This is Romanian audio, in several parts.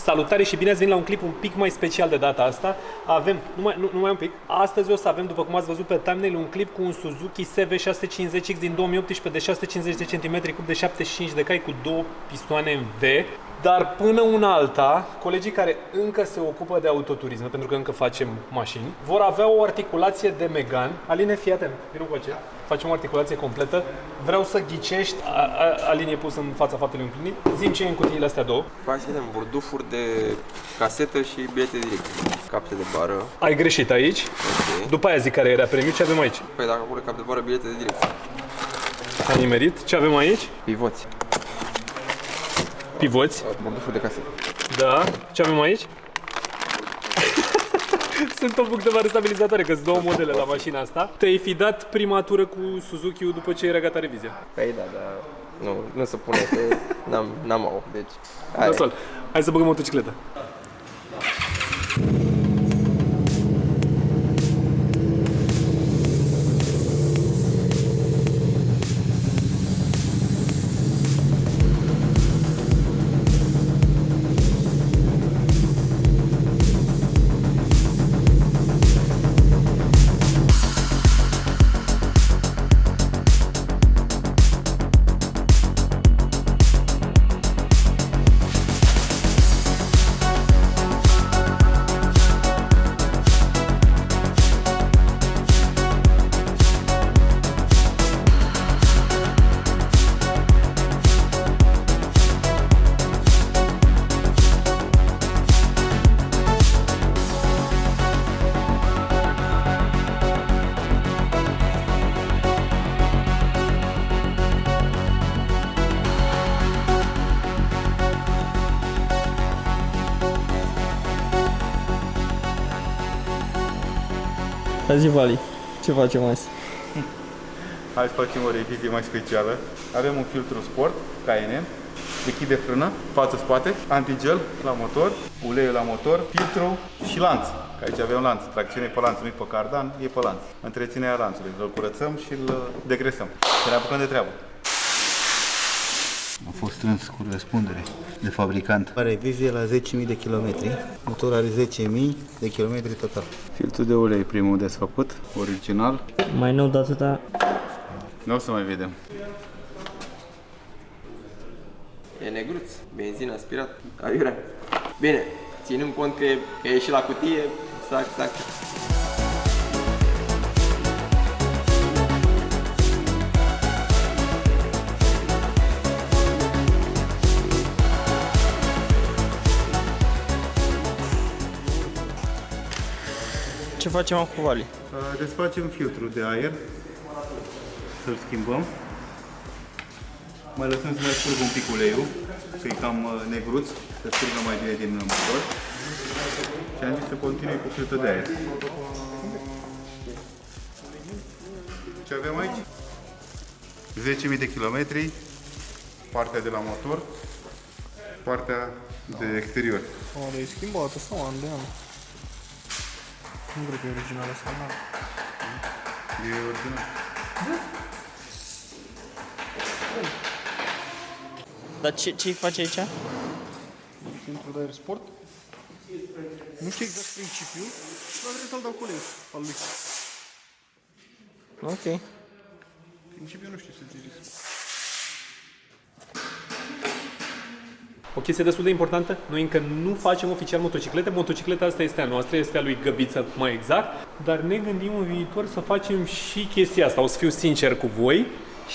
Salutare și bine ați venit la un clip un pic mai special de data asta. Avem, numai un pic, astăzi o să avem, după cum ați văzut pe thumbnail, un clip cu un Suzuki SV650X din 2018 de 650 de cm cub de 75 de cai cu două pistoane în V. Dar până una alta, colegii care încă se ocupă de autoturisme, pentru că încă facem mașini, vor avea o articulație de Megane. Aline, fii atent, vină cu ce? Facem o articulație completă. Vreau să ghicești, Aline e pus în fața faptului împlinit. Zi-mi ce e în cutiile astea două. Hai să vedem, burdufuri de casetă și bilete direct. Capte de bară. Ai greșit aici. Okay. După aia zic care era premiu. Ce avem aici? Păi dacă pune cap de bară, bilete de direct. Ai nimerit. Ce avem aici? Pivoți. Pivoți. Burdufuri de casetă. Da. Ce avem aici? Sunt o bucată mare stabilizatoare, că sunt două modele la mașina asta. Te-ai fi dat prima tură cu Suzuki-ul după ce era gata revizia. Păi da, dar nu se pune, că n-am au, deci... Nasol. Hai să băgăm motocicleta. Zi, Vali, ce facem azi? Hai să facem o revizie mai specială. Avem un filtru sport, KNM, lichid de frână, față-spate, antigel la motor, uleiul la motor, filtru și lanț. Că aici avem lanț, tracțiune pe lanț, nu e pe cardan, e pe lanț. Întreținerea lanțului, îl curățăm și îl degresăm. Să ne apucăm de treabă. A fost strâns cu răspundere de fabricant. Revizie la 10.000 de kilometri. Motorul are 10.000 de kilometri total. Filtrul de ulei primul desfăcut, original. Mai nou de atâta. Nu o să mai vedem. E negruț, benzină aspirat, aiurea. Bine, ținând cont că e ieșit la cutie, exact. Ce facem acum, Vali? Desfacem filtrul de aer, să-l schimbăm. Mai lăsăm să mai scurgă un pic uleiul, că e cam negruț, să scurgă mai bine din motor. Și am zis să continui cu filtrul de aer. Ce avem aici? 10.000 de kilometri, partea de la motor, partea de exterior. E schimbat asta, an de an. Nu cred că e original asta, nu. E original. Dar ce-i face aici? Filtrul de aer sport. Nu știu exact principiul, dar trebuie să-l dau cu uleiul al lui. Ok. Principiul nu știu să zic. O chestie destul de importantă, noi încă nu facem oficial motociclete, motocicleta asta este a noastră, este a lui Găbiță mai exact, dar ne gândim în viitor să facem și chestia asta, o să fiu sincer cu voi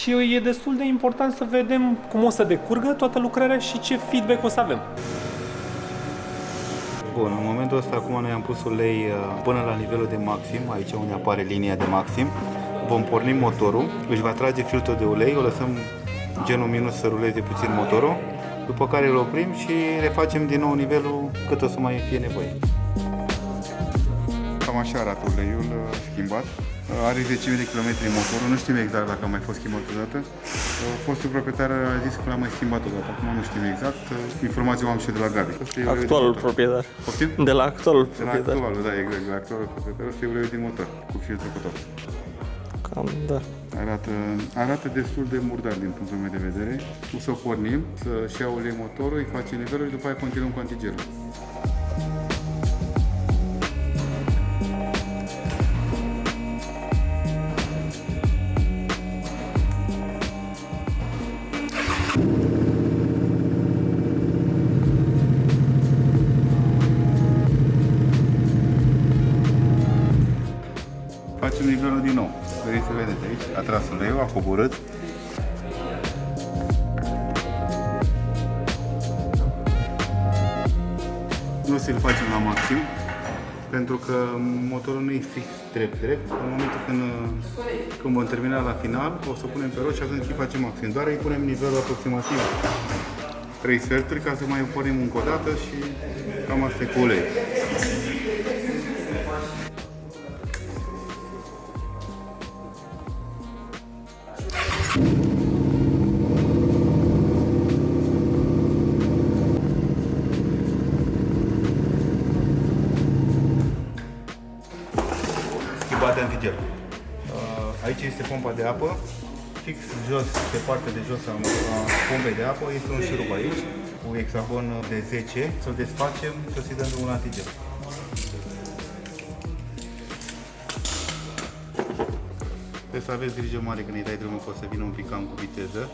și e destul de important să vedem cum o să decurgă toată lucrarea și ce feedback o să avem. Bun, în momentul ăsta acum noi am pus ulei până la nivelul de maxim, aici unde apare linia de maxim. Vom porni motorul, își va trage filtrul de ulei, o lăsăm genul minus să ruleze puțin motorul, după care îl oprim și refacem din nou nivelul cât o să mai fie nevoie. Cam așa arată uleiul schimbat. Are 10.000 de kilometri motorul, nu știm exact dacă a mai fost schimbat odată. Fostul proprietar a zis că l-a mai schimbat odată, acum nu știm exact. Informația o am și de la Gabi. Actualul proprietar. Poftim? De la actualul De la proprietar. actualul, da, exact, de la actualul proprietar. Ăsta e uleiul din motor, cu filtrul cu tot. Cam, da. Arată destul de murdar din punctul meu de vedere. O să pornim, să-și ia ulei motorul, îi face nivelul și după aia continuăm cu antigelul. Facem nivelul din nou. Vreți să vedeți aici? A tras uleiul, a coborât. Nu să-l facem la maxim, pentru că motorul nu e fix drept. În momentul când vom termina la final, o să punem pe roți și atunci îi facem maxim. Doar îi punem nivelul aproximativ 3 sferturi ca să mai pornim încă o dată și cam asta e cu ulei. Schimbat antigel. Aici este pompa de apă. Fix jos, pe partea de jos a pompei de apă, este un șurub aici, cu hexagon de 10. Să-l desfacem și să-i dăm un antigel. Trebuie să aveți grijă mare când îi dai drumul, că o să vină un pic cam cu viteză.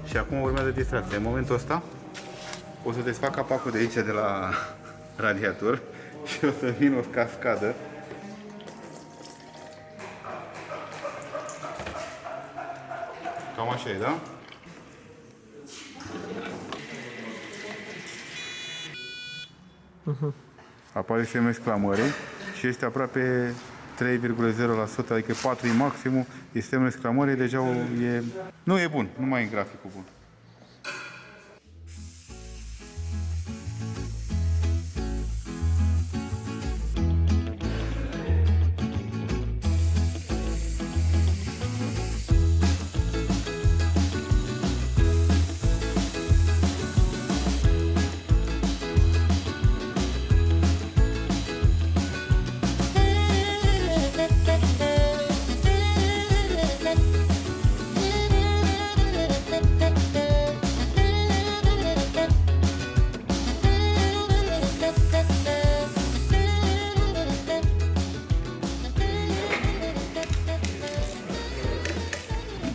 Și acum urmează distracția. În momentul ăsta o să desfac capacul de aici, de la radiator, și o să vină o cascadă. Cam așa e, da? Apare semnul exclamării și este aproape 3,0%, adică 4 e maximul, este semnul exclamării, deja nu e bun, nu mai e graficul bun.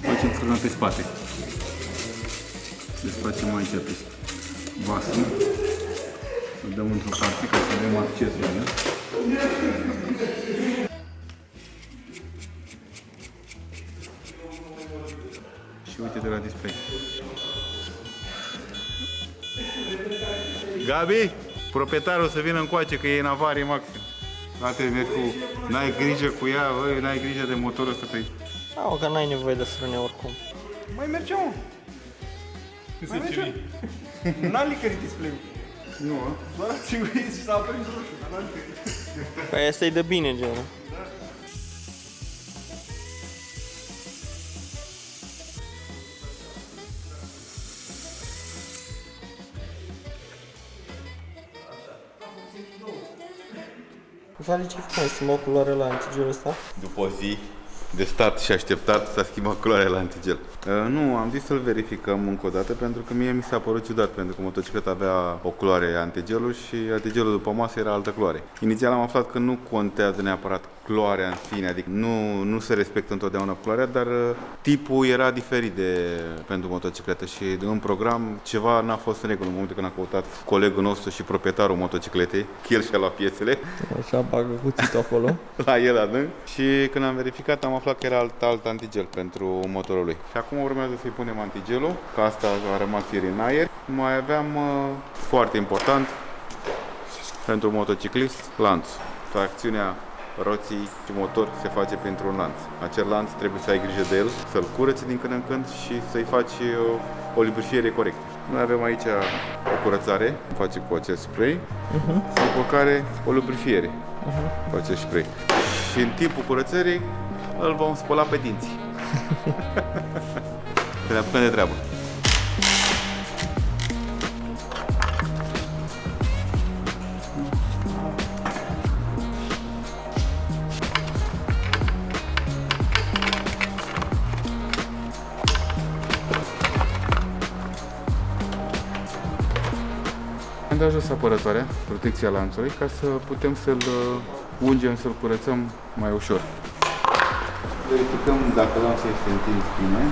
Facem pe spate. Desfacem aici pe vasul. Îl dăm într-o parte ca să avem acces la el. Și uite de la display. Gabi, proprietarul să vină încoace că e în avarie maxim. La terminat cu... N-ai grijă cu ea, băi, n-ai grijă de motorul ăsta pe... Au, că n-ai nevoie de frâne oricum. Mai merge, mă. Mai merge. N-a licărit display-ul. Nu, Doar a ținguit și s-a aprins roșu, dar n-a licărit. Păi asta e de bine, genul. Vali, ce faci? Schimbă culoarea la antigelul ăsta? după o zi de stat și așteptat, s-a schimbat culoarea la antigel. Nu, am zis să-l verificăm încă o dată pentru că mie mi s-a părut ciudat, pentru că motocicleta avea o culoare antigelul și antigelul după masă era altă culoare. Inițial am aflat că nu contează neapărat culoarea în sine, adică nu se respectă întotdeauna culoarea, dar tipul era diferit pentru motocicletă și în program ceva n-a fost în regulă. În momentul când a căutat colegul nostru și proprietarul motocicletei, el și-a luat piesele. Așa bagă cuțitul acolo. La el adânc și când am verificat am aflat că era alt antigel pentru motorul lui. Și acum urmează să-i punem antigelul, că asta a rămas ieri în aer. Mai aveam, foarte important, pentru motociclist, lanț. Tracțiunea roții și motor se face printr-un lanț. Acel lanț trebuie să ai grijă de el, să-l curăți din când în când și să-i faci o lubrifiere corectă. Noi avem aici o curățare, face cu acest spray, după care o lubrifiere cu acest spray. Și în timpul curățării îl vom spăla pe dinți. Să ne apucăm de treabă. Am dat jos apărătoarea, protecția lanțului, ca să putem să-l ungem, să-l curățăm mai ușor. Verificăm dacă lanțul este întins bine.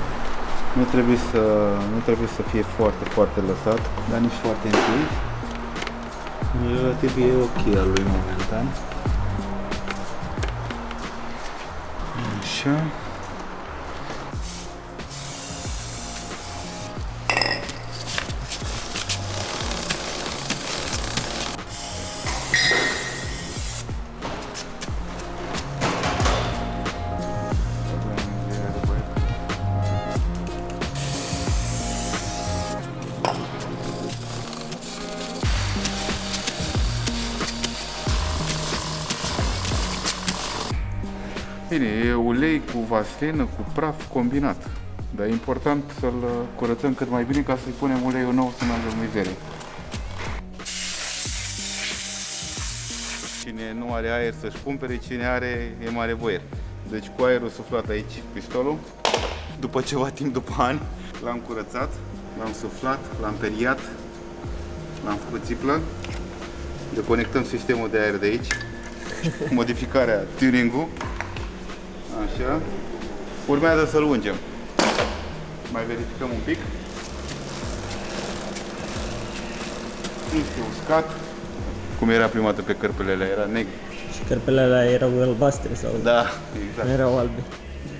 Nu trebuie să fie foarte, foarte lăsat, dar nici foarte întins. Relativ e ok al lui momentan. Așa. Bine, e ulei cu vaselină, cu praf combinat. Dar e important să-l curățăm cât mai bine ca să-i punem uleiul nou să meargă în mizerie. Cine nu are aer să-și cumpere, cine are e mare boier. Deci cu aerul suflat aici pistolul, după ceva timp, după ani, l-am curățat, l-am suflat, l-am periat, l-am făcut țiplă, deconectăm sistemul de aer de aici, modificarea, tuning-ul. Așa. Urmează să-l ungem. Mai verificăm un pic. Este uscat. Cum era prima dată pe cărpele alea, era negru. Și cărpele alea erau albastre sau Da, exact. nu erau albe.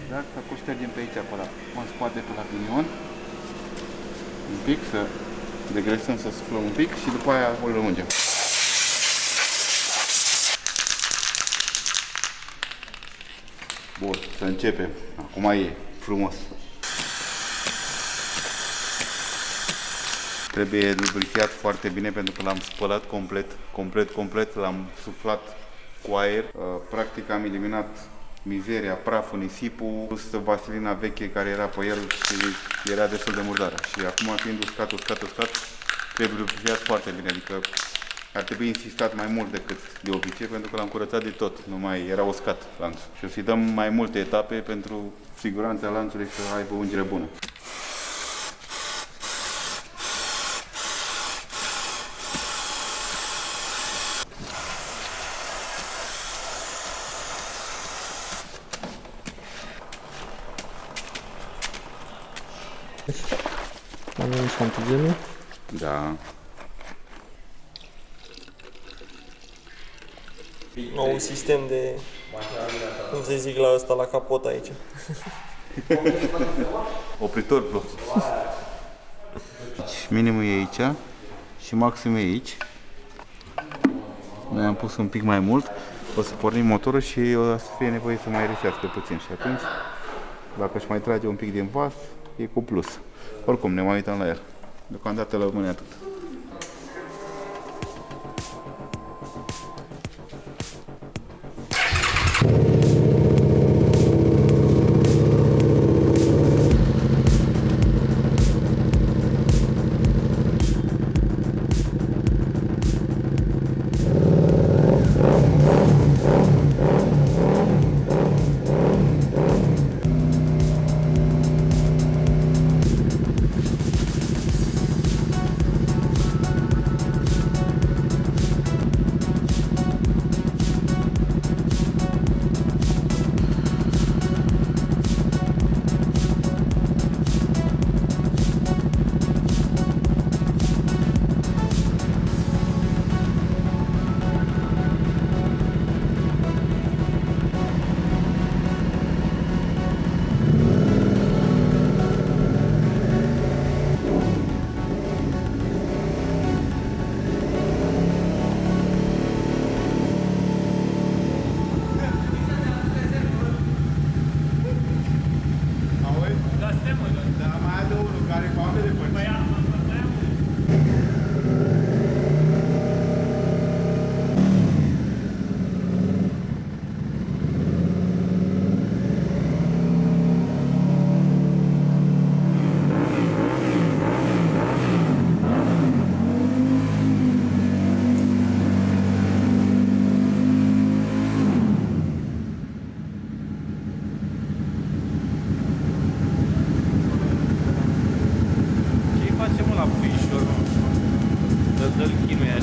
Exact, acum ștergem pe aici, pe la, în spate, pe la pinion. Un pic, să degresăm, să suflăm un pic și după aia îl ungem. Bun, să începem. Acum e frumos. Trebuie lubrifiat foarte bine pentru că l-am spălat complet, l-am suflat cu aer. Practic am eliminat mizeria, praful, nisipul, plus vaselina veche care era pe el și era destul de murdară. Și acum fiind uscat, trebuie lubrifiat foarte bine, adică ar trebui insistat mai mult decât de obicei, pentru că l-am curățat de tot, nu mai era uscat lanțul. Și o să-i dăm mai multe etape pentru siguranța lanțului să aibă ungere bună. Avem și antigenul. Da. Nou sistem de, cum să zic, la ăsta, la capot aici. Opritor plus. Minimul e aici și maximul e aici. Noi am pus un pic mai mult. O să pornim motorul și o să fie nevoie să mai resească puțin și atunci, dacă își mai trage un pic din vas, e cu plus. Oricum, ne mai uităm la el. Deocamdată la rămâne atât.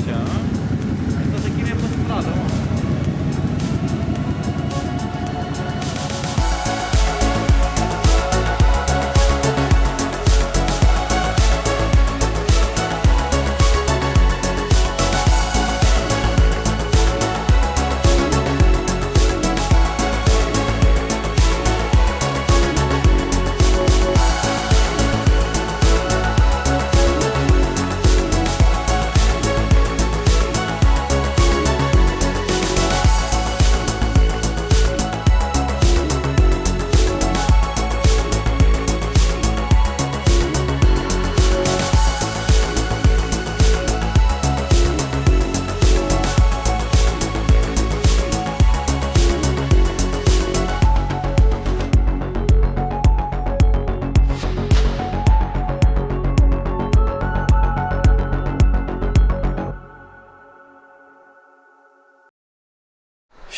așa, a? Asta se chinuie pe stradă, mă.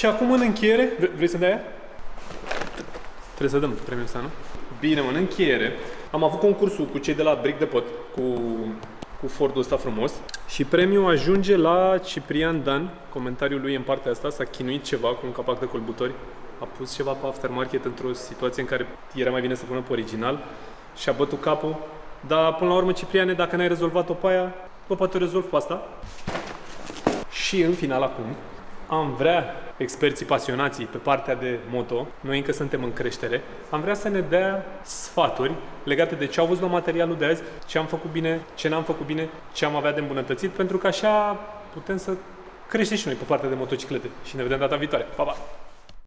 Și acum în încheiere, vrei să dai aia? Trebuie să dăm premiul ăsta, nu? Bine, mă, în încheiere, am avut concursul cu cei de la Brick Depot, cu Fordul ăsta frumos și premiul ajunge la Ciprian Dan. Comentariul lui în partea asta, s-a chinuit ceva cu un capac de colbutori, a pus ceva pe aftermarket într-o situație în care era mai bine să pună pe original și a bătut capul. Dar până la urmă, Cipriane, dacă n-ai rezolvat-o pe aia, bă, poate o rezolv pe asta. Și în final acum, am vrea experții pasionații pe partea de moto, noi încă suntem în creștere, am vrea să ne dea sfaturi legate de ce au văzut la materialul de azi, ce am făcut bine, ce n-am făcut bine, ce am avea de îmbunătățit, pentru că așa putem să creștem și noi pe partea de motociclete. Și ne vedem data viitoare. Pa, pa!